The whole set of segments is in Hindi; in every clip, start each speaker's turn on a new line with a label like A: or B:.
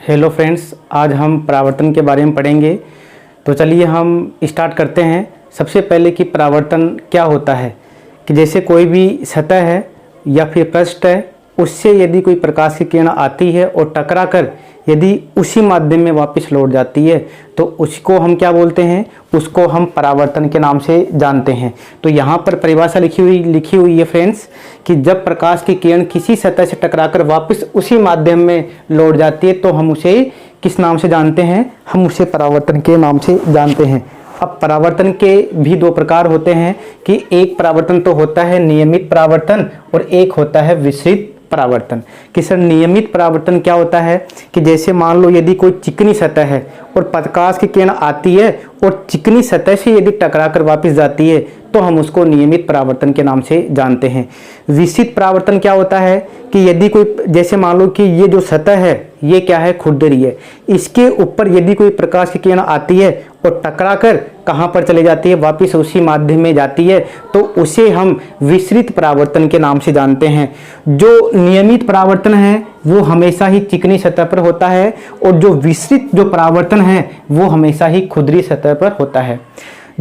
A: हेलो फ्रेंड्स, आज हम परावर्तन के बारे में पढ़ेंगे। तो चलिए हम स्टार्ट करते हैं। सबसे पहले कि परावर्तन क्या होता है, कि जैसे कोई भी सतह है या फिर पृष्ठ है, उससे यदि कोई प्रकाश की किरण आती है और टकरा कर यदि उसी माध्यम में वापस लौट जाती है तो उसको हम क्या बोलते हैं, उसको हम परावर्तन के नाम से जानते हैं। तो यहाँ पर परिभाषा लिखी हुई है फ्रेंड्स, कि जब प्रकाश की किरण किसी सतह से टकराकर वापस उसी माध्यम में लौट जाती है तो हम उसे किस नाम से जानते हैं, हम उसे परावर्तन के नाम से जानते हैं। अब परावर्तन के भी दो प्रकार होते हैं, कि एक परावर्तन तो होता है नियमित परावर्तन और एक होता है विसरित परावर्तन। कि सर नियमित परावर्तन क्या होता है, कि जैसे मान लो यदि कोई चिकनी सतह है और प्रकाश की किरण आती है और चिकनी सतह से यदि टकराकर वापस जाती है तो हम उसको नियमित परावर्तन के नाम से जानते हैं। विसरित परावर्तन क्या होता है, कि यदि कोई, जैसे मान लो कि ये जो सतह है ये क्या है, खुरदरी है, इसके ऊपर यदि कोई प्रकाश की किरण आती है और टकराकर कहाँ पर चले जाती है, वापस उसी माध्यम में जाती है, तो उसे हम विसरित परावर्तन के नाम से जानते हैं। जो नियमित परावर्तन है वो हमेशा ही चिकनी सतह पर होता है और जो विसरित जो परावर्तन है वो हमेशा ही खुरदरी सतह पर होता है।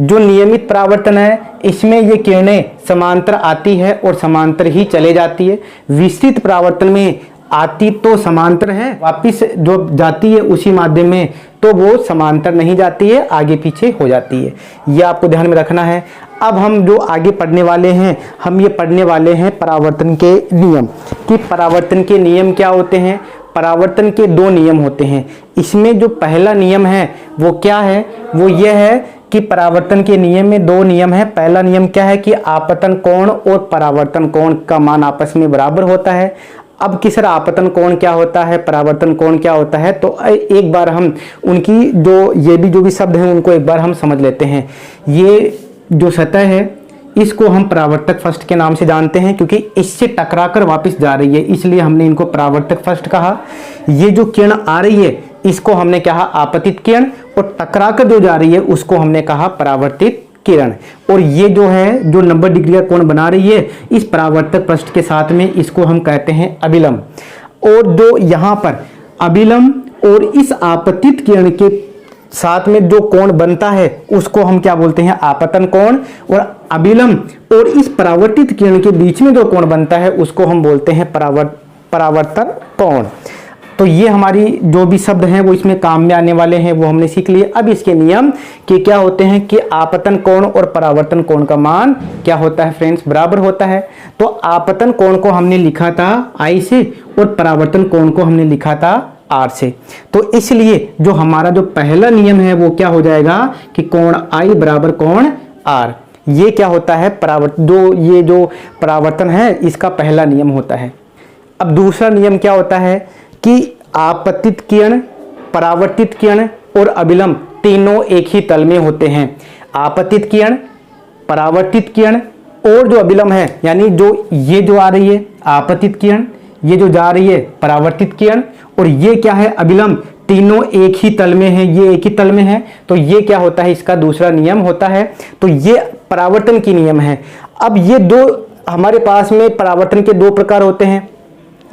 A: जो नियमित परावर्तन है इसमें ये किरणें समांतर आती है और समांतर ही चले जाती है। विसरित परावर्तन में आती तो समांतर है, वापिस जो जाती है उसी माध्यम में तो वो समांतर नहीं जाती है, आगे पीछे हो जाती है। ये आपको ध्यान में रखना है। अब हम जो आगे पढ़ने वाले हैं, हम ये पढ़ने वाले हैं परावर्तन के नियम। कि परावर्तन के नियम क्या होते हैं। परावर्तन के दो नियम होते हैं। इसमें जो पहला नियम है वो क्या है, वो ये है कि परावर्तन के नियम में दो नियम है। पहला नियम क्या है, कि आपतन कोण और परावर्तन कोण का मान आपस में बराबर होता है। अब कि सर आपतन कोण क्या होता है, परावर्तन कोण क्या होता है, तो एक बार हम उनकी जो भी शब्द हैं उनको एक बार हम समझ लेते हैं। ये जो सतह है इसको हम परावर्तक फर्स्ट के नाम से जानते हैं, क्योंकि इससे टकराकर वापस जा रही है इसलिए हमने इनको परावर्तक फर्स्ट कहा। ये जो किरण आ रही है इसको हमने कहा आपतित किरण और टकराकर जो जा रही है उसको हमने कहा परावर्तित किरण। और ये जो है जो 90 डिग्री का कोण बना रही है इस परावर्तक पृष्ठ के साथ में, इसको हम कहते हैं अभिलंब। और जो यहाँ पर अभिलंब और इस आपतित किरण के साथ में जो कोण बनता है उसको हम क्या बोलते हैं, आपतन कोण। और अभिलंब और इस परावर्तित किरण के बीच में जो कोण बनता है उसको हम बोलते हैं परावर्तन कोण। तो ये हमारी जो भी शब्द हैं वो इसमें काम में आने वाले हैं, वो हमने सीख लिए। अब इसके नियम कि क्या होते हैं, कि आपतन कोण और परावर्तन कोण का मान क्या होता है फ्रेंड्स, बराबर होता है। तो आपतन कोण को हमने लिखा था I से और परावर्तन कोण को हमने लिखा था R से। तो इसलिए जो हमारा जो पहला नियम है वो क्या हो जाएगा, कि कोण I बराबर कोण R। ये क्या होता है, ये जो परावर्तन है इसका पहला नियम होता है। अब दूसरा नियम क्या होता है, कि आपतित किरण, परावर्तित किरण और अभिलंब तीनों एक ही तल में होते हैं। आपतित किरण, परावर्तित किरण और जो अभिलंब है, यानी जो ये जो आ रही है आपतित किरण, ये जो जा रही है परावर्तित किरण और ये क्या है अभिलंब, तीनों एक ही तल में है, ये एक ही तल में है। तो ये क्या होता है, इसका दूसरा नियम होता है। तो ये परावर्तन की नियम है। अब ये दो हमारे पास में परावर्तन के दो प्रकार होते हैं।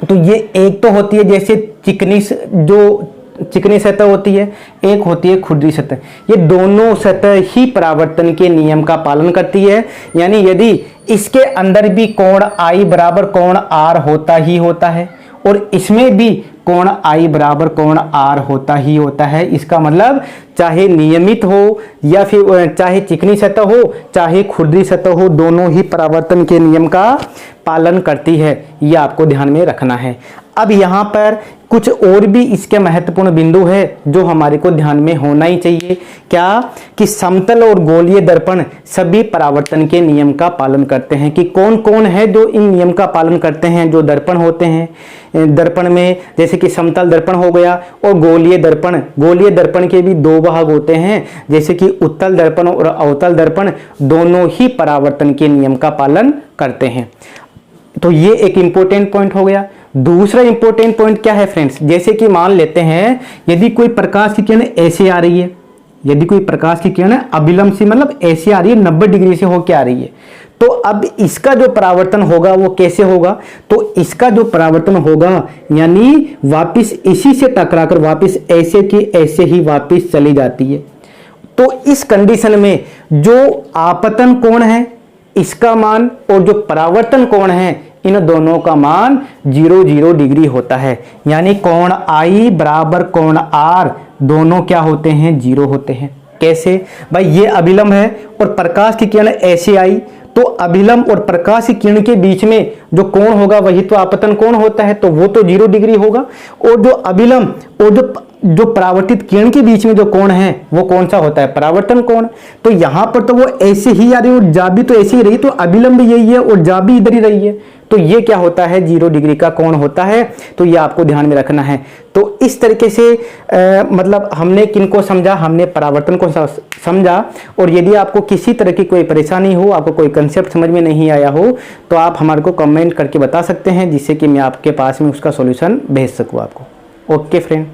A: तो ये एक तो होती है जैसे चिकनी सतह होती है, एक होती है खुरदरी सतह। ये दोनों सतह ही परावर्तन के नियम का पालन करती है। यानी यदि इसके अंदर भी कोण I बराबर कोण R होता ही होता है और इसमें भी कोण I बराबर कोण R होता ही होता है। इसका मतलब चाहे नियमित हो या फिर चाहे चिकनी सतह हो चाहे खुरदरी सतह हो, दोनों ही परावर्तन के नियम का पालन करती है। यह आपको ध्यान में रखना है। अब यहाँ पर कुछ और भी इसके महत्वपूर्ण बिंदु है जो हमारे को ध्यान में होना ही चाहिए। क्या, कि समतल और गोलीय दर्पण सभी परावर्तन के नियम का पालन करते हैं। कि कौन कौन है जो इन नियम का पालन करते हैं। जो दर्पण होते हैं, दर्पण में जैसे कि समतल दर्पण हो गया और गोलीय दर्पण। गोलीय दर्पण के भी दो भाग होते हैं, जैसे कि उत्तल दर्पण और अवतल दर्पण, दोनों ही परावर्तन के नियम का पालन करते हैं। तो ये एक इंपॉर्टेंट पॉइंट हो गया। दूसरा इंपॉर्टेंट पॉइंट क्या है फ्रेंड्स, जैसे कि मान लेते हैं यदि कोई प्रकाश की किरण ऐसे आ रही है, यदि कोई प्रकाश की किरण अभिलंब से मतलब ऐसे आ रही है, 90 डिग्री से होके आ रही है, तो अब इसका जो परावर्तन होगा वो कैसे होगा, तो इसका जो परावर्तन होगा यानी वापस इसी से टकराकर वापस ऐसे की ऐसे ही वापस चली जाती है। तो इस कंडीशन में जो आपतन कोण है इसका मान और जो परावर्तन कोण है इन दोनों का मान 0 डिग्री होता है। यानी कोण I बराबर कोण R दोनों क्या होते हैं, 0 होते हैं। कैसे भाई, ये अभिलंब है और प्रकाश की किरण ऐसे आई, तो अभिलंब और प्रकाश की किरण के बीच में जो कोण होगा वही तो आपतन कोण होता है, तो वो तो 0 डिग्री होगा। और जो अभिलंब और जो परावर्तित किरण के बीच में जो कोण है वो कौन सा होता है, परावर्तन कोण। तो यहां पर तो वो ऐसे ही आ रही और जा भी तो ऐसे ही रही, तो अभिलंब यही है और जा भी इधर ही रही है, तो ये क्या होता है, 0 डिग्री का कोण होता है। तो ये आपको ध्यान में रखना है। तो इस तरीके से मतलब हमने किनको समझा, हमने परावर्तन को समझा। और यदि आपको किसी तरह की कोई परेशानी हो, आपको कोई कंसेप्ट समझ में नहीं आया हो, तो आप हमारे को कमेंट करके बता सकते हैं, जिससे कि मैं आपके पास में उसका सॉल्यूशन भेज सकूं आपको। Okay friend.